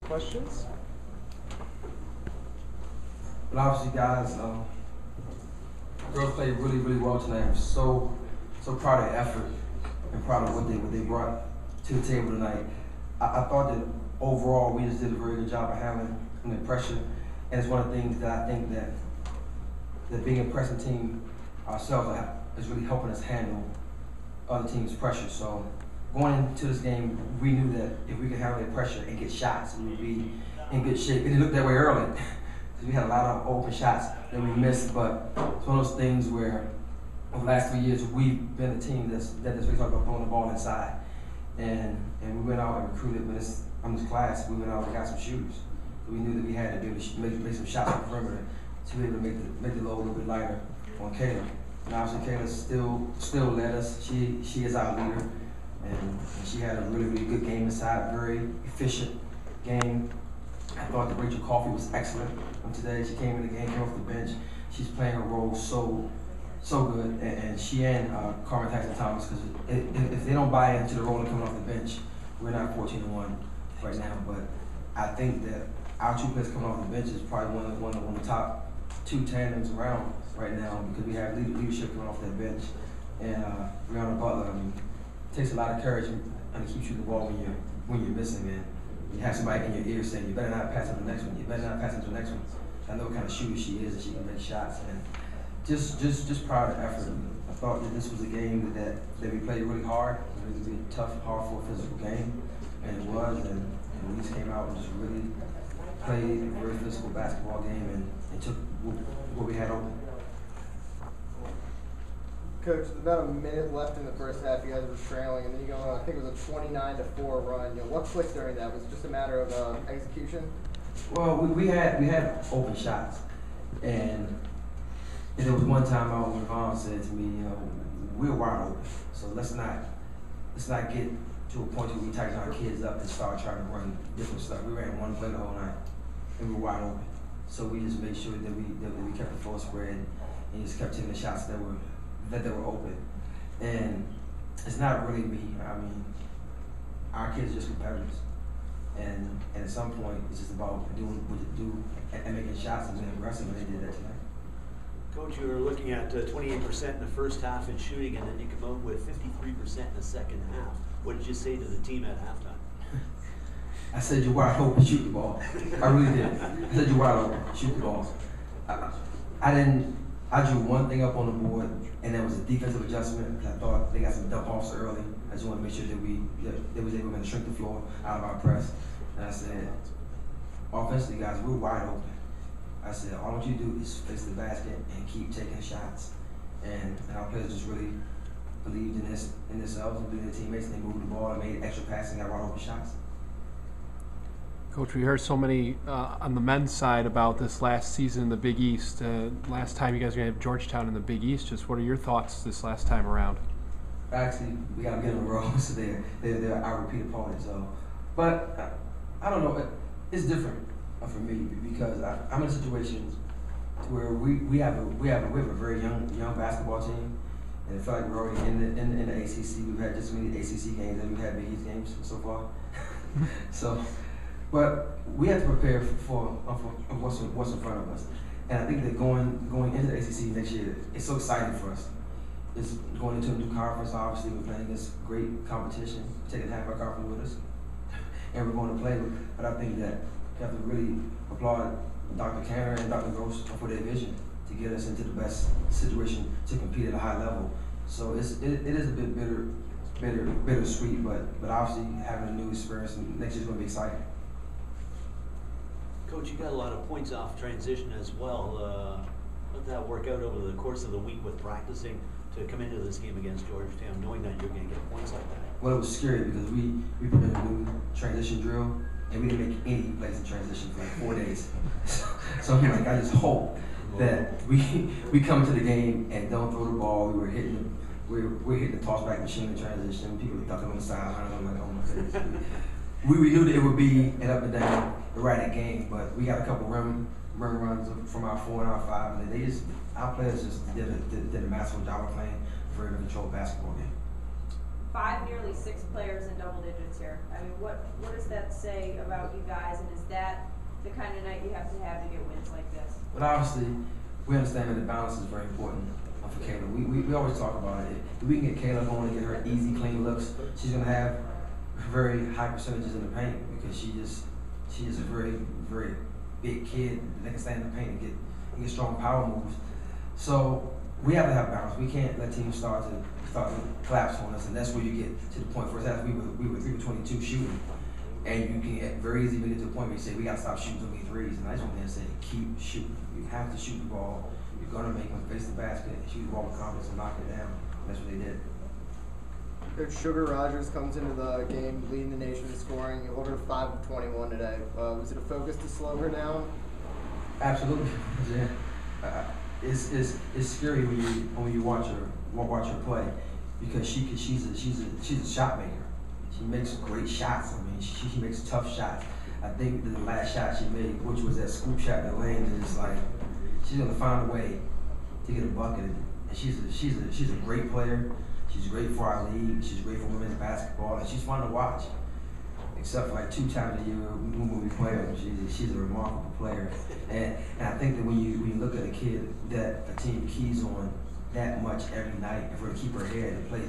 Questions? But obviously, guys, girls played really, really well tonight. I'm so proud of their effort and proud of what they brought to the table tonight. I thought that overall we just did a very good job of handling the pressure, and it's one of the things that I think that being a pressing team ourselves is really helping us handle other teams' pressure. So going into this game, we knew that if we could handle the pressure and get shots, we would be in good shape. And it looked that way early. We had a lot of open shots that we missed, but it's one of those things where over the last 3 years we've been a team that's really talking about throwing the ball inside, and we went out and recruited. But on this class, we went out and got some shooters. So we knew that we had to be able to make some shots on the perimeter to be able to make the load a little bit lighter on Kayla. And obviously Kayla still led us. She is our leader, and she had a really, really good game inside. Very efficient game. I thought that Rachel Coffey was excellent today. She came in the game, came off the bench. She's playing her role so good, and she and Carmen Tyson-Thomas, because if they don't buy into the role of coming off the bench, we're not 14-1 right now. But I think that our two players coming off the bench is probably one of the top two tandems around right now, because we have leadership coming off that bench. And Brianna Butler, I mean, it takes a lot of courage and to keep shooting the ball when you're missing, man. You have somebody in your ear saying, you better not pass it to the next one, you better not pass it to the next one. I know what kind of shooter she is, and she can make shots. And just proud of the effort. I thought that this was a game that we played really hard. It was really tough, hard for a physical game, and it was. And we just came out and just really played a very physical basketball game and took what we had open. Coach, there's about a minute left in the first half. You guys were trailing, and then you go on, I think it was a 29-4 run. What clicked during that? Was it just a matter of execution? Well, we had open shots, and there was one time out when Vaughn said to me, we're wide open, so let's not get to a point where we tighten our kids up and start trying to run different stuff. We ran one play the whole night, and we were wide open. So we just made sure that we kept the full spread and just kept taking the shots that were open. And it's not really me. I mean, our kids are just competitors. And at some point, it's just about doing what you do and making shots and being aggressive, and they did that tonight. Coach, you were looking at 28% in the first half in shooting, and then you come out with 53% in the second half. What did you say to the team at halftime? I said, you're wide open, shoot the ball. I really did. I said, you're wide open, shoot the ball. I drew one thing up on the board, and that was a defensive adjustment. I thought they got some dump offs early. I just wanted to make sure that they was able to shrink the floor out of our press. And I said, offensively, guys, we're wide open. I said, all I want you to do is face the basket and keep taking shots. And our players just really believed in themselves and believed in their teammates, and they moved the ball and made extra passing, got wide open shots. Coach, we heard so many on the men's side about this last season in the Big East. Last time you guys were going to have Georgetown in the Big East. Just what are your thoughts this last time around? Actually, we got to get in a row, so they're our repeat opponents. But I don't know. It's different for me because I'm in a situation where we have a very young basketball team, and I feel like we're already in the ACC. We've had just as many ACC games as we've had Big East games so far. But we have to prepare for what's in front of us. And I think that going into the ACC next year, it's so exciting for us. It's going into a new conference, obviously. We're playing against great competition, taking half our conference with us, and we're going to play. But I think that you have to really applaud Dr. Canner and Dr. Gross for their vision to get us into the best situation to compete at a high level. So it is a bit bittersweet, but obviously having a new experience next year is going to be exciting. Coach, you got a lot of points off transition as well. How did that work out over the course of the week with practicing to come into this game against Georgetown, knowing that you're going to get points like that? Well, it was scary because we put in a new transition drill, and we didn't make any plays in transition for like 4 days. So I'm like, I just hope that we come to the game and don't throw the ball. We're hitting the toss back machine in transition. People are ducking on the sideline. I'm like, oh my goodness. We knew that it would be an up and down, erratic game, but we got a couple rim runs from our 4 and our 5, and our players just did a massive job of playing a very controlled basketball game. 5, nearly 6 players in double digits here. I mean, what does that say about you guys, and is you have to get wins like this? But obviously, we understand that the balance is very important for Kayla. We always talk about it. If we can get Kayla going and get her easy, clean looks, she's going to have very high percentages in the paint because she is a very, very big kid that can stand in the paint and get strong power moves. So we have to have balance. We can't let teams start to collapse on us, and that's where you get to the point. First half, we were 3 for 22 shooting, and you can very easily get to the point where you say we got to stop shooting so many threes. And I just want to say, keep shooting. You have to shoot the ball. You're gonna make them face the basket, shoot the ball with confidence, and knock it down. And that's what they did. Coach Sugar Rogers comes into the game leading the nation in scoring, over 5 of 21 today. Was it a focus to slow her down? Absolutely. Yeah. It's scary when you watch her play because she's a shot maker. She makes great shots. I mean, she makes tough shots. I think the last shot she made, which was that scoop shot that Lane, is like she's gonna find a way to get a bucket. And she's a great player. She's great for our league. She's great for women's basketball, and she's fun to watch. Except for like 2 times a year when we play her, she's a remarkable player. And I think that when you look at a kid that a team keys on that much every night, and for her to keep her head and play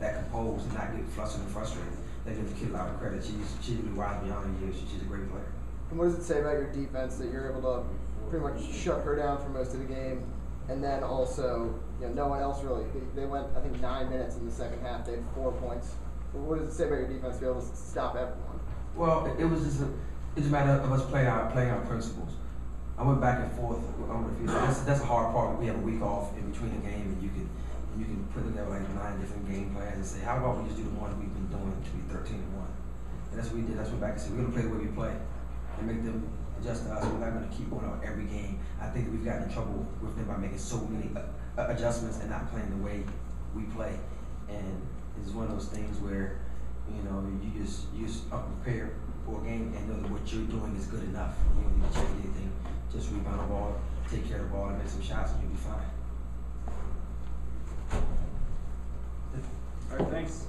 that composed and not get flustered and frustrated, that gives the kid a lot of credit. She's really wise beyond her years. She's a great player. And what does it say about your defense that you're able to pretty much shut her down for most of the game? And then also, no one else really. They went, I think, 9 minutes in the second half. They had 4 points. What does it say about your defense to be able to stop everyone? Well, it's a matter of us playing our principles. I went back and forth. That's a hard part. We have a week off in between the game, and you can put together like 9 different game plans and say, how about we just do the one we've been doing to be 13-1? And that's what we did. That's what back and said, we're gonna play the way we play and make them adjust to us. We're not gonna keep going out every game. I think that we've gotten in trouble with them by making so many adjustments and not playing the way we play. And it's one of those things where you just prepare for a game and know that what you're doing is good enough. You don't need to change anything. Just rebound the ball, take care of the ball, and make some shots, and you'll be fine. All right, thanks.